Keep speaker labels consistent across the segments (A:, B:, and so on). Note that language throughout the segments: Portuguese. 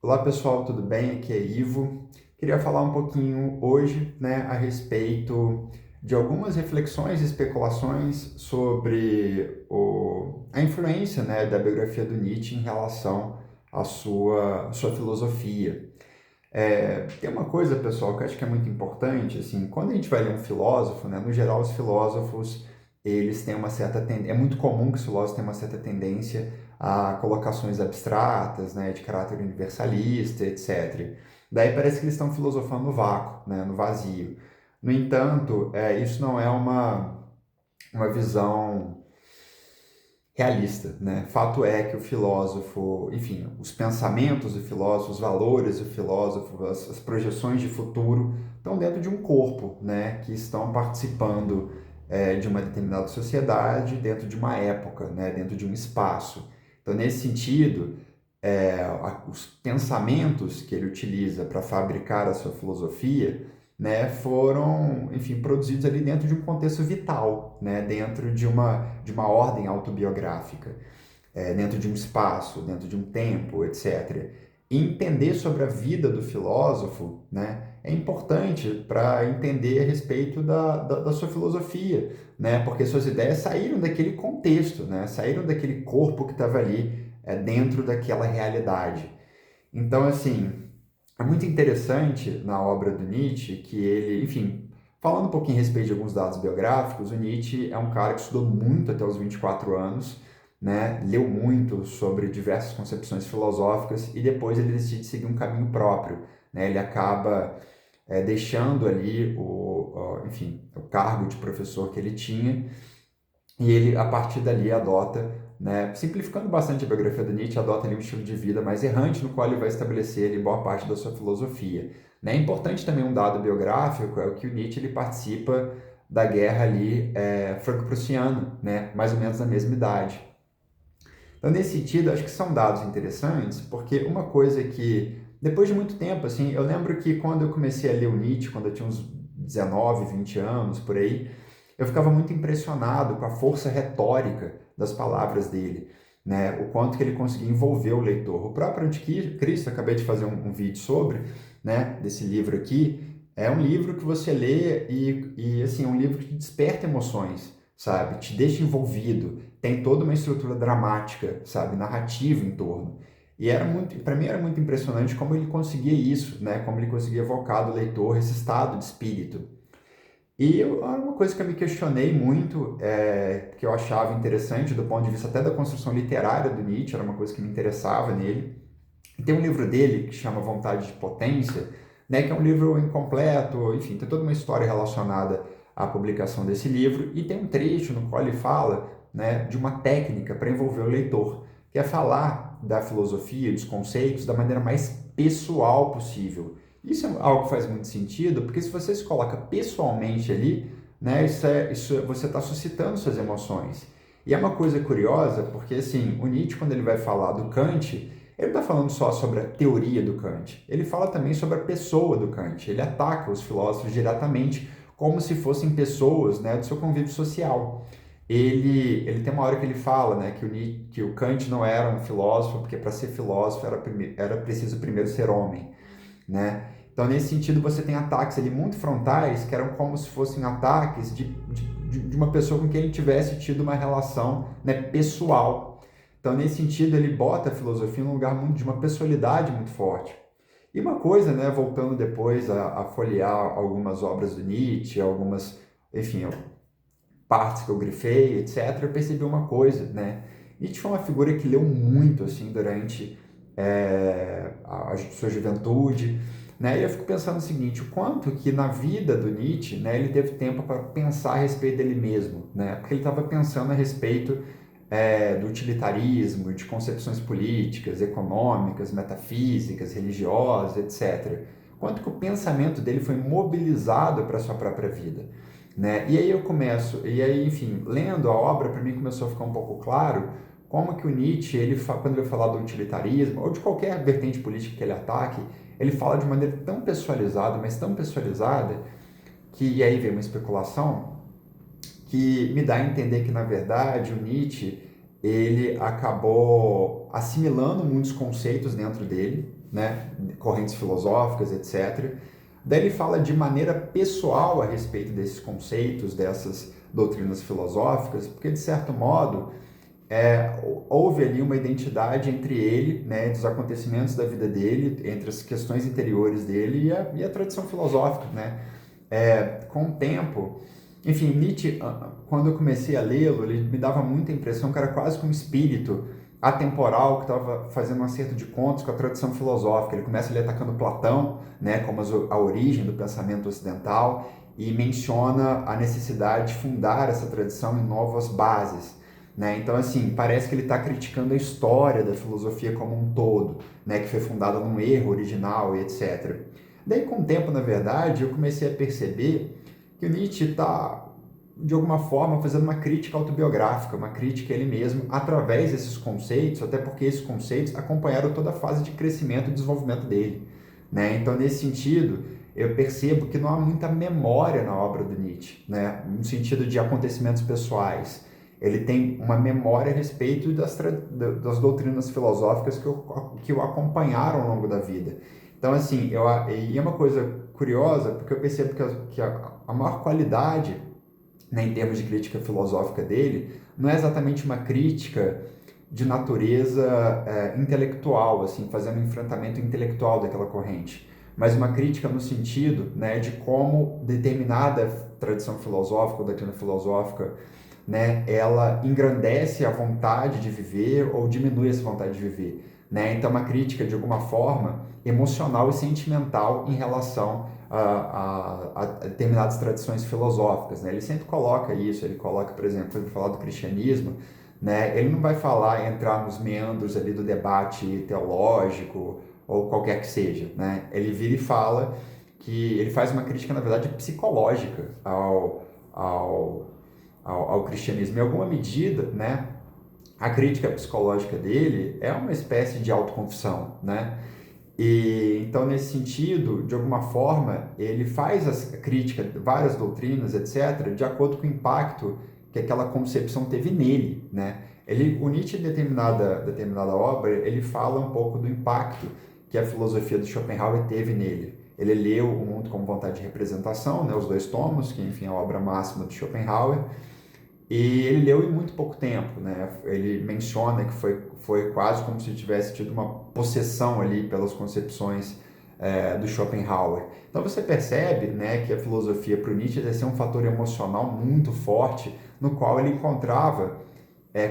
A: Olá pessoal, tudo bem? Aqui é Ivo. Queria falar um pouquinho hoje, a respeito de algumas reflexões e especulações sobre a influência, da biografia do Nietzsche em relação à sua filosofia. Tem uma coisa, pessoal, que eu acho que é muito importante, assim, quando a gente vai ler um filósofo, no geral os filósofos, eles têm uma certa tendência, é muito comum que os filósofos tenham uma certa tendência a colocações abstratas, de caráter universalista, etc. Daí parece que eles estão filosofando no vácuo, no vazio. No entanto, isso não é uma visão realista, né? Fato é que o filósofo, enfim, os pensamentos do filósofo, os valores do filósofo, as projeções de futuro estão dentro de um corpo, que estão participando de uma determinada sociedade, dentro de uma época, dentro de um espaço. Então, nesse sentido, os pensamentos que ele utiliza para fabricar a sua filosofia, foram, enfim, produzidos ali dentro de um contexto vital, dentro de uma ordem autobiográfica, dentro de um espaço, dentro de um tempo, etc. E entender sobre a vida do filósofo, é importante para entender a respeito da sua filosofia, porque suas ideias saíram daquele contexto, saíram daquele corpo que estava ali dentro daquela realidade. Então, assim, é muito interessante na obra do Nietzsche que ele, enfim, falando um pouquinho a respeito de alguns dados biográficos, o Nietzsche é um cara que estudou muito até os 24 anos, leu muito sobre diversas concepções filosóficas e depois ele decide seguir um caminho próprio, ele acaba deixando ali enfim, o cargo de professor que ele tinha e ele, a partir dali, adota, simplificando bastante a biografia do Nietzsche, adota ali um estilo de vida mais errante, no qual ele vai estabelecer ali boa parte da sua filosofia. É importante também um dado biográfico, é o que o Nietzsche ele participa da guerra ali franco-prussiana, mais ou menos na mesma idade. Então, nesse sentido, acho que são dados interessantes, porque uma coisa que, depois de muito tempo, assim, eu lembro que quando eu comecei a ler o Nietzsche, quando eu tinha uns 19, 20 anos, por aí, eu ficava muito impressionado com a força retórica das palavras dele, o quanto que ele conseguia envolver o leitor. O próprio Anticristo, acabei de fazer um vídeo sobre, desse livro aqui, é um livro que você lê e assim, é um livro que te desperta emoções, sabe? Te deixa envolvido, tem toda uma estrutura dramática, sabe? Narrativa em torno. E era muito, para mim era muito impressionante como ele conseguia isso, como ele conseguia evocar do leitor esse estado de espírito. E era uma coisa que eu me questionei muito, que eu achava interessante do ponto de vista até da construção literária do Nietzsche, era uma coisa que me interessava nele. E tem um livro dele que chama Vontade de Potência, que é um livro incompleto, enfim, tem toda uma história relacionada à publicação desse livro, e tem um trecho no qual ele fala, de uma técnica para envolver o leitor, que é falar da filosofia, dos conceitos, da maneira mais pessoal possível. Isso é algo que faz muito sentido, porque se você se coloca pessoalmente ali, você está suscitando suas emoções. E é uma coisa curiosa, porque assim, o Nietzsche, quando ele vai falar do Kant, ele não está falando só sobre a teoria do Kant, ele fala também sobre a pessoa do Kant. Ele ataca os filósofos diretamente como se fossem pessoas, do seu convívio social. Ele tem uma hora que ele fala, que o Kant não era um filósofo, porque para ser filósofo era preciso primeiro ser homem, Então, nesse sentido, você tem ataques ali muito frontais, que eram como se fossem ataques de uma pessoa com quem ele tivesse tido uma relação, pessoal. Então, nesse sentido, ele bota a filosofia num lugar de uma pessoalidade muito forte. E uma coisa, voltando depois a folhear algumas obras do Nietzsche, algumas, enfim, partes que eu grifei, etc., eu percebi uma coisa, Nietzsche foi uma figura que leu muito, assim, durante a sua juventude, E eu fico pensando o seguinte, o quanto que na vida do Nietzsche, ele teve tempo para pensar a respeito dele mesmo, Porque ele estava pensando a respeito do utilitarismo, de concepções políticas, econômicas, metafísicas, religiosas, etc. Quanto que o pensamento dele foi mobilizado para a sua própria vida, E aí enfim, lendo a obra, para mim começou a ficar um pouco claro como que o Nietzsche, quando ele fala do utilitarismo, ou de qualquer vertente política que ele ataque, ele fala de maneira tão pessoalizada, mas tão pessoalizada, e aí vem uma especulação, que me dá a entender que, na verdade, o Nietzsche, ele acabou assimilando muitos conceitos dentro dele, né, correntes filosóficas, etc. Daí ele fala de maneira pessoal a respeito desses conceitos, dessas doutrinas filosóficas, porque de certo modo houve ali uma identidade entre ele, né, dos acontecimentos da vida dele, entre as questões interiores dele e a tradição filosófica, né? Com o tempo, enfim, Nietzsche, quando eu comecei a lê-lo, ele me dava muita impressão que era quase como um espírito atemporal que estava fazendo um acerto de contas com a tradição filosófica. Ele começa ali atacando Platão, né, como a origem do pensamento ocidental, e menciona a necessidade de fundar essa tradição em novas bases. Né? Então, assim, parece que ele está criticando a história da filosofia como um todo, né, que foi fundada num erro original e etc. Daí, com o tempo, na verdade, eu comecei a perceber que o Nietzsche está, de alguma forma, fazendo uma crítica autobiográfica, uma crítica a ele mesmo, através desses conceitos, até porque esses conceitos acompanharam toda a fase de crescimento e desenvolvimento dele. Né? Então, nesse sentido, eu percebo que não há muita memória na obra do Nietzsche, né? No sentido de acontecimentos pessoais. Ele tem uma memória a respeito das doutrinas filosóficas que o acompanharam ao longo da vida. Então, assim, e é uma coisa curiosa, porque eu percebo que a maior qualidade, né, em termos de crítica filosófica dele, não é exatamente uma crítica de natureza intelectual, assim, fazendo um enfrentamento intelectual daquela corrente, mas uma crítica no sentido, né, de como determinada tradição filosófica ou doutrina filosófica, né, ela engrandece a vontade de viver ou diminui essa vontade de viver. Né? Então, uma crítica, de alguma forma, emocional e sentimental em relação a determinadas tradições filosóficas. Né? Ele sempre coloca isso, ele coloca, por exemplo, quando ele fala do cristianismo, né, ele não vai entrar nos meandros ali do debate teológico ou qualquer que seja. Né? Ele vira e fala que ele faz uma crítica, na verdade, psicológica ao cristianismo. Em alguma medida, né, a crítica psicológica dele é uma espécie de autoconfissão, né? E então, nesse sentido, de alguma forma, ele faz a crítica de várias doutrinas, etc., de acordo com o impacto que aquela concepção teve nele, né? O Nietzsche, em determinada obra, ele fala um pouco do impacto que a filosofia do Schopenhauer teve nele. Ele leu O Mundo como Vontade de Representação, né, os 2 tomos, que, enfim, é a obra máxima do Schopenhauer, e ele leu em muito pouco tempo, né? Ele menciona que foi quase como se tivesse tido uma possessão ali pelas concepções do Schopenhauer. Então você percebe, né, que a filosofia para o Nietzsche deve ser um fator emocional muito forte, no qual ele encontrava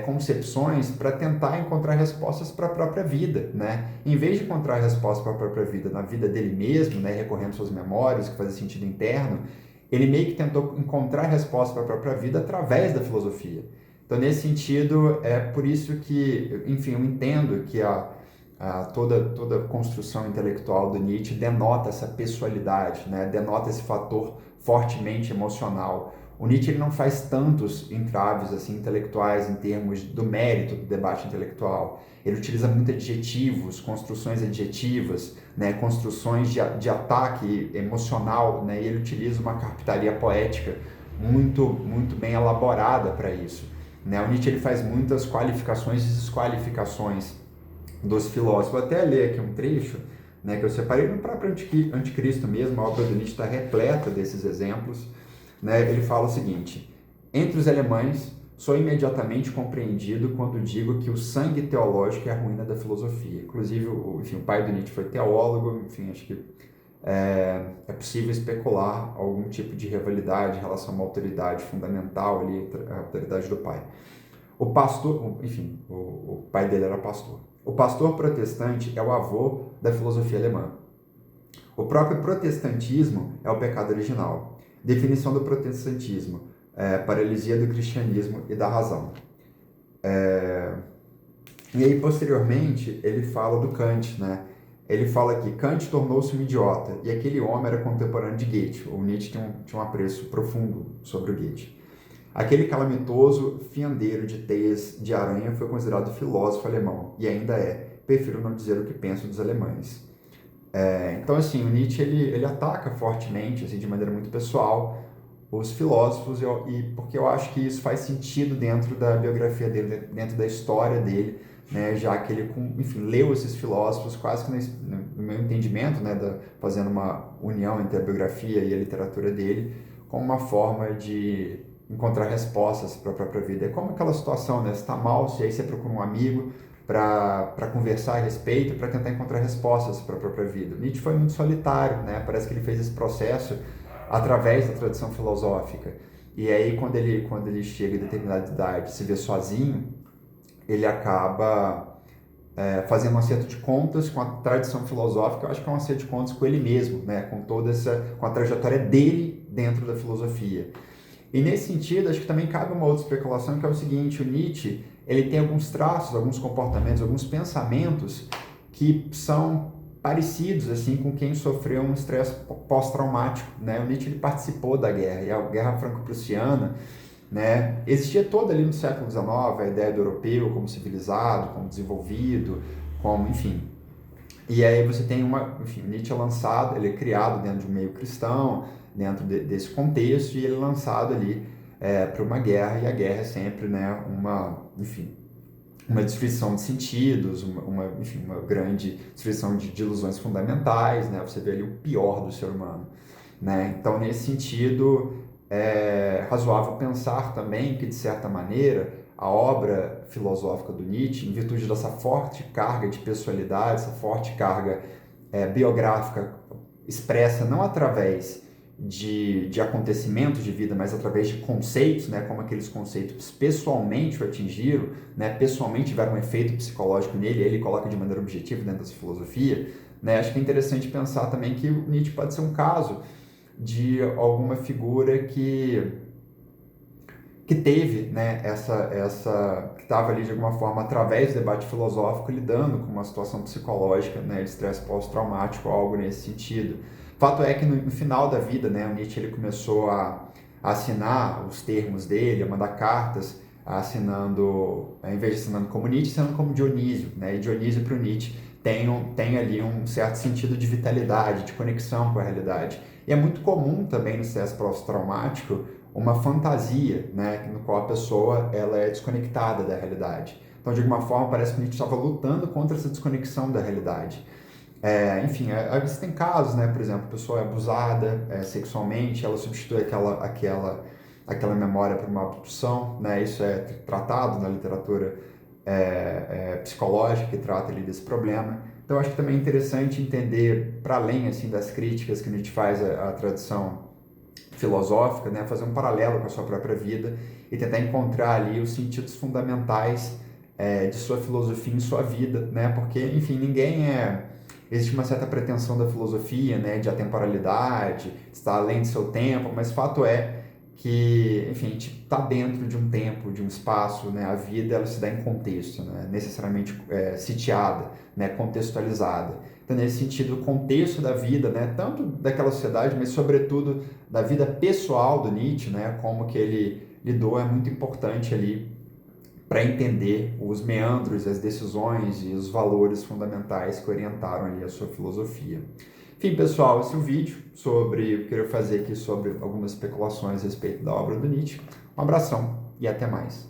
A: concepções para tentar encontrar respostas para a própria vida, né? Em vez de encontrar respostas para a própria vida na vida dele mesmo, né, recorrendo às suas memórias, que fazem sentido interno, ele meio que tentou encontrar respostas para a própria vida através da filosofia. Então, nesse sentido, é por isso que, enfim, eu entendo que toda construção intelectual do Nietzsche denota essa pessoalidade, né? Denota esse fator fortemente emocional. O Nietzsche ele não faz tantos entraves assim, intelectuais em termos do mérito do debate intelectual. Ele utiliza muito adjetivos, construções adjetivas, né, construções de ataque emocional, né, e ele utiliza uma carpintaria poética muito bem elaborada para isso. Né? O Nietzsche ele faz muitas qualificações e desqualificações dos filósofos. Vou até ler aqui um trecho, né, que eu separei no próprio Anticristo mesmo, a obra do Nietzsche está repleta desses exemplos. Né? Ele fala o seguinte: entre os alemães, sou imediatamente compreendido quando digo que o sangue teológico é a ruína da filosofia. Inclusive, enfim, o pai do Nietzsche foi teólogo, enfim, acho que é possível especular algum tipo de rivalidade em relação a uma autoridade fundamental ali, a autoridade do pai. O pastor, enfim, o pai dele era pastor. O pastor protestante é o avô da filosofia alemã. O próprio protestantismo é o pecado original. Definição do protestantismo: paralisia do cristianismo e da razão. E aí, posteriormente, ele fala do Kant, né? Ele fala que Kant tornou-se um idiota, e aquele homem era contemporâneo de Goethe. O Nietzsche tinha um apreço profundo sobre o Goethe. Aquele calamitoso fiandeiro de teias de aranha foi considerado filósofo alemão, e ainda é. Prefiro não dizer o que penso dos alemães. Então, assim, o Nietzsche ele ataca fortemente, assim, de maneira muito pessoal, os filósofos, e porque eu acho que isso faz sentido dentro da biografia dele, dentro da história dele, né, já que ele, enfim, leu esses filósofos quase que no meu entendimento, né, fazendo uma união entre a biografia e a literatura dele, como uma forma de encontrar respostas para a própria vida. É como aquela situação, né, você está mal, e aí você procura um amigo para conversar a respeito, para tentar encontrar respostas para a própria vida. Nietzsche foi muito solitário, né, parece que ele fez esse processo através da tradição filosófica. E aí, quando ele chega a determinada idade, se vê sozinho, ele acaba fazendo um acerto de contas com a tradição filosófica. Eu acho que é um acerto de contas com ele mesmo, né? Com a trajetória dele dentro da filosofia. E nesse sentido, acho que também cabe uma outra especulação, que é o seguinte: o Nietzsche, ele tem alguns traços, alguns comportamentos, alguns pensamentos que são parecidos assim com quem sofreu um estresse pós-traumático, né? O Nietzsche, ele participou da guerra, e a Guerra Franco-Prussiana, né? Existia toda ali no século XIX a ideia do europeu como civilizado, como desenvolvido, como, enfim. E aí você tem enfim, Nietzsche é lançado, ele é criado dentro de um meio cristão, dentro desse contexto, e ele é lançado ali para uma guerra, e a guerra é sempre, né, enfim, uma destruição de sentidos, enfim, uma grande destruição de ilusões fundamentais, né? Você vê ali o pior do ser humano, né? Então, nesse sentido, é razoável pensar também que, de certa maneira, a obra filosófica do Nietzsche, em virtude dessa forte carga de pessoalidade, essa forte carga biográfica expressa não através de acontecimentos de vida, mas através de conceitos, né, como aqueles conceitos pessoalmente o atingiram, né, pessoalmente tiveram um efeito psicológico nele, ele coloca de maneira objetiva dentro dessa filosofia, né, acho que é interessante pensar também que o Nietzsche pode ser um caso de alguma figura que teve, né, que estava ali de alguma forma através do debate filosófico lidando com uma situação psicológica, né, de estresse pós-traumático, algo nesse sentido. Fato é que no final da vida, né, o Nietzsche ele começou a assinar os termos dele, a mandar cartas, assinando, em vez de assinando como Nietzsche, assinando como Dionísio, né, e Dionísio para o Nietzsche tem ali um certo sentido de vitalidade, de conexão com a realidade. E é muito comum também no estresse pós-traumático uma fantasia, né, no qual a pessoa ela é desconectada da realidade. Então, de alguma forma, parece que a gente estava lutando contra essa desconexão da realidade. Enfim, aí você tem casos, né, por exemplo, a pessoa é abusada sexualmente, ela substitui aquela memória por uma abdução, né, isso é tratado na literatura psicológica que trata ali desse problema. Então, acho que também é interessante entender, para além assim, das críticas que a gente faz à tradição filosófica, né, fazer um paralelo com a sua própria vida e tentar encontrar ali os sentidos fundamentais de sua filosofia em sua vida, né, porque, enfim, existe uma certa pretensão da filosofia, né, de atemporalidade, de estar além do seu tempo, mas fato é que, enfim, a gente está dentro de um tempo, de um espaço, né, a vida ela se dá em contexto, né, necessariamente sitiada, né, contextualizada. Então, nesse sentido, o contexto da vida, né, tanto daquela sociedade, mas sobretudo da vida pessoal do Nietzsche, né, como que ele lidou, é muito importante ali para entender os meandros, as decisões e os valores fundamentais que orientaram ali a sua filosofia. Enfim, pessoal, esse é o vídeo sobre o que eu queria fazer aqui sobre algumas especulações a respeito da obra do Nietzsche. Um abração e até mais.